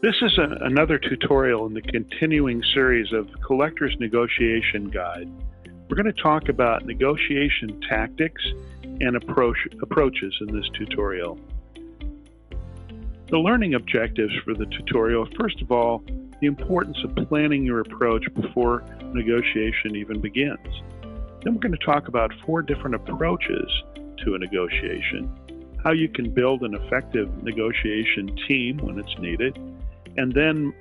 This is another tutorial in the continuing series of Collector's Negotiation Guide. We're going to talk about negotiation tactics and approaches in this tutorial. The learning objectives for the tutorial, first of all, the importance of planning your approach before negotiation even begins. Then we're going to talk about 4 different approaches to a negotiation, how you can build an effective negotiation team when it's needed, and then,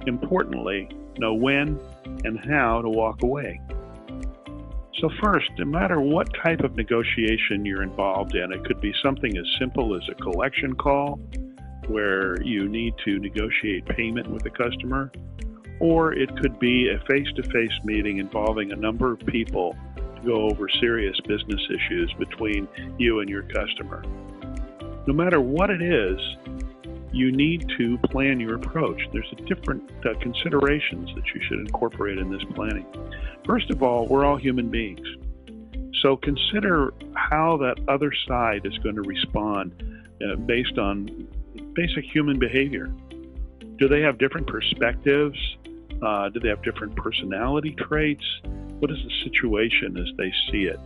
importantly, know when and how to walk away. So first, no matter what type of negotiation you're involved in, it could be something as simple as a collection call, where you need to negotiate payment with the customer, or it could be a face-to-face meeting involving a number of people to go over serious business issues between you and your customer. No matter what it is, you need to plan your approach. There's different considerations that you should incorporate in this planning. First of all, we're all human beings. So consider how that other side is going to respond based on basic human behavior. Do they have different perspectives? Do they have different personality traits? What is the situation as they see it?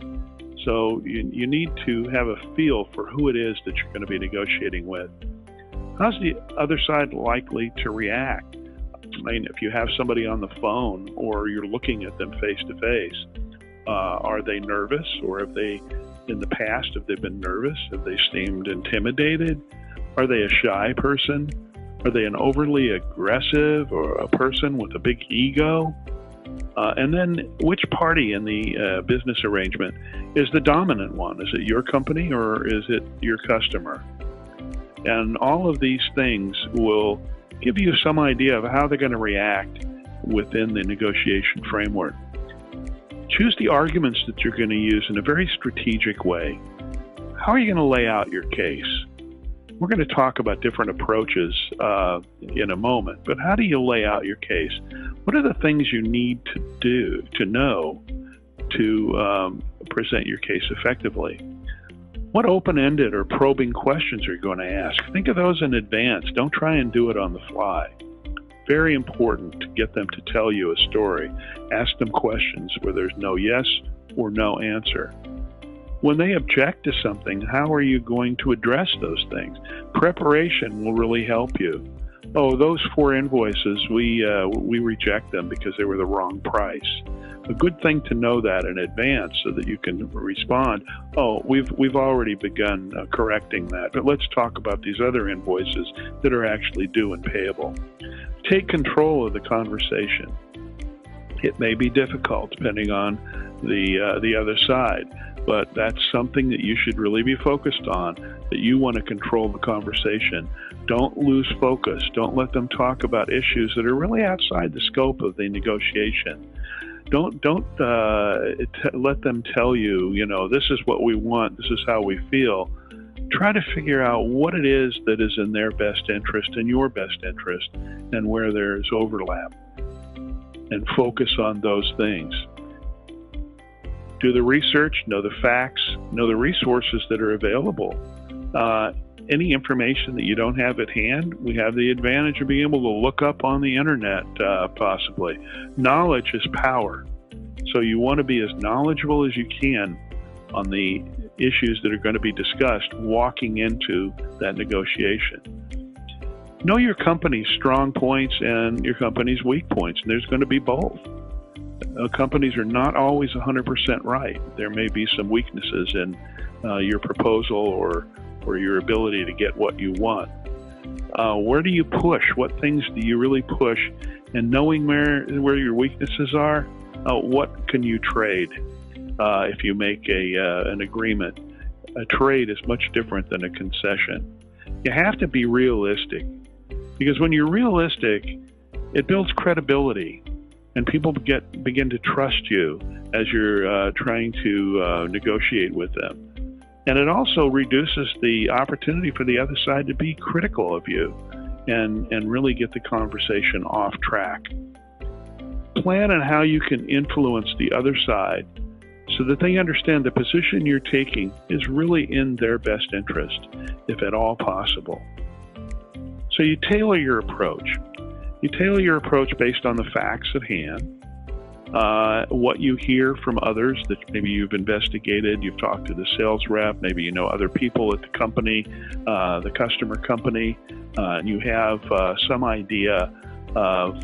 So you need to have a feel for who it is that you're going to be negotiating with. How's the other side likely to react? I mean, if you have somebody on the phone or you're looking at them face to face, are they nervous, or have they, in the past, have they been nervous? Have they seemed intimidated? Are they a shy person? Are they an overly aggressive or a person with a big ego? And then which party in the business arrangement is the dominant one? Is it your company or is it your customer? And all of these things will give you some idea of how they're going to react within the negotiation framework. Choose the arguments that you're going to use in a very strategic way. How are you going to lay out your case? We're going to talk about different approaches in a moment, but how do you lay out your case? What are the things you need to know to present your case effectively? What open-ended or probing questions are you going to ask? Think of those in advance. Don't try and do it on the fly. Very important to get them to tell you a story. Ask them questions where there's no yes or no answer. When they object to something, how are you going to address those things? Preparation will really help you. Oh, those 4 invoices, we reject them because they were the wrong price. A good thing to know that in advance so that you can respond, oh, we've already begun correcting that, but let's talk about these other invoices that are actually due and payable. Take control of the conversation. It may be difficult depending on the other side, but that's something that you should really be focused on, that you want to control the conversation. Don't lose focus. Don't let them talk about issues that are really outside the scope of the negotiation. Don't let them tell you, this is what we want, this is how we feel. Try to figure out what it is that is in their best interest and your best interest, and where there's overlap, and focus on those things. Do the research, know the facts, know the resources that are available. Any information that you don't have at hand, we have the advantage of being able to look up on the internet, possibly. Knowledge is power. So you want to be as knowledgeable as you can on the issues that are going to be discussed walking into that negotiation. Know your company's strong points and your company's weak points, and there's going to be both. Companies are not always 100% right. There may be some weaknesses in your proposal or your ability to get what you want. Where do you push? What things do you really push? And knowing where your weaknesses are, what can you trade? If you make an agreement, a trade is much different than a concession. You have to be realistic, because when you're realistic, it builds credibility, and people begin to trust you as you're trying to negotiate with them. And it also reduces the opportunity for the other side to be critical of you and really get the conversation off track. Plan on how you can influence the other side so that they understand the position you're taking is really in their best interest, if at all possible. So you tailor your approach. You tailor your approach based on the facts at hand, what you hear from others that maybe you've investigated, you've talked to the sales rep, maybe you know other people at the company, the customer company, and you have some idea of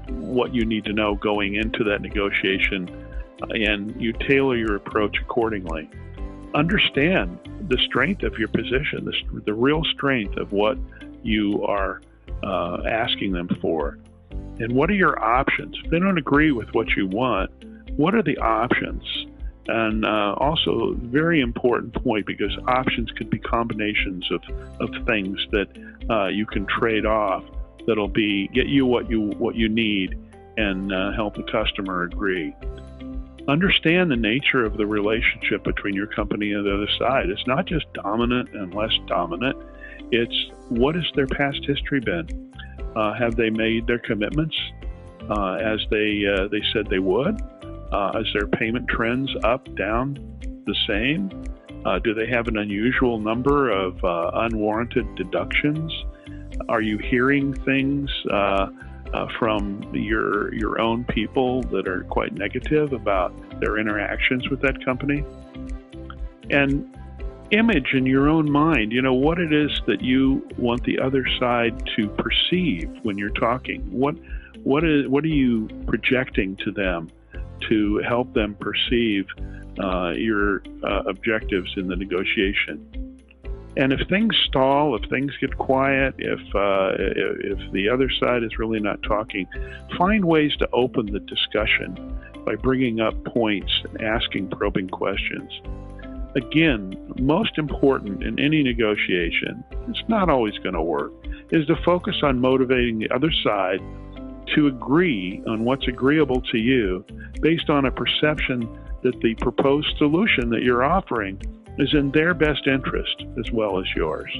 what you need to know going into that negotiation, and you tailor your approach accordingly. Understand the strength of your position, the real strength of what you are asking them for. And what are your options? If they don't agree with what you want, what are the options? And also, very important point, because options could be combinations of things that you can trade off that'll get you what you need and help the customer agree. Understand the nature of the relationship between your company and the other side. It's not just dominant and less dominant. It's what has their past history been? Have they made their commitments as they said they would? Is their payment trends up, down, the same? Do they have an unusual number of unwarranted deductions? Are you hearing things from your own people that are quite negative about their interactions with that company? And image in your own mind, what it is that you want the other side to perceive when you're talking. What are you projecting to them to help them perceive your objectives in the negotiation? And if things stall, if things get quiet, if the other side is really not talking, find ways to open the discussion by bringing up points and asking probing questions. Again, most important in any negotiation, it's not always going to work, is to focus on motivating the other side to agree on what's agreeable to you based on a perception that the proposed solution that you're offering is in their best interest as well as yours.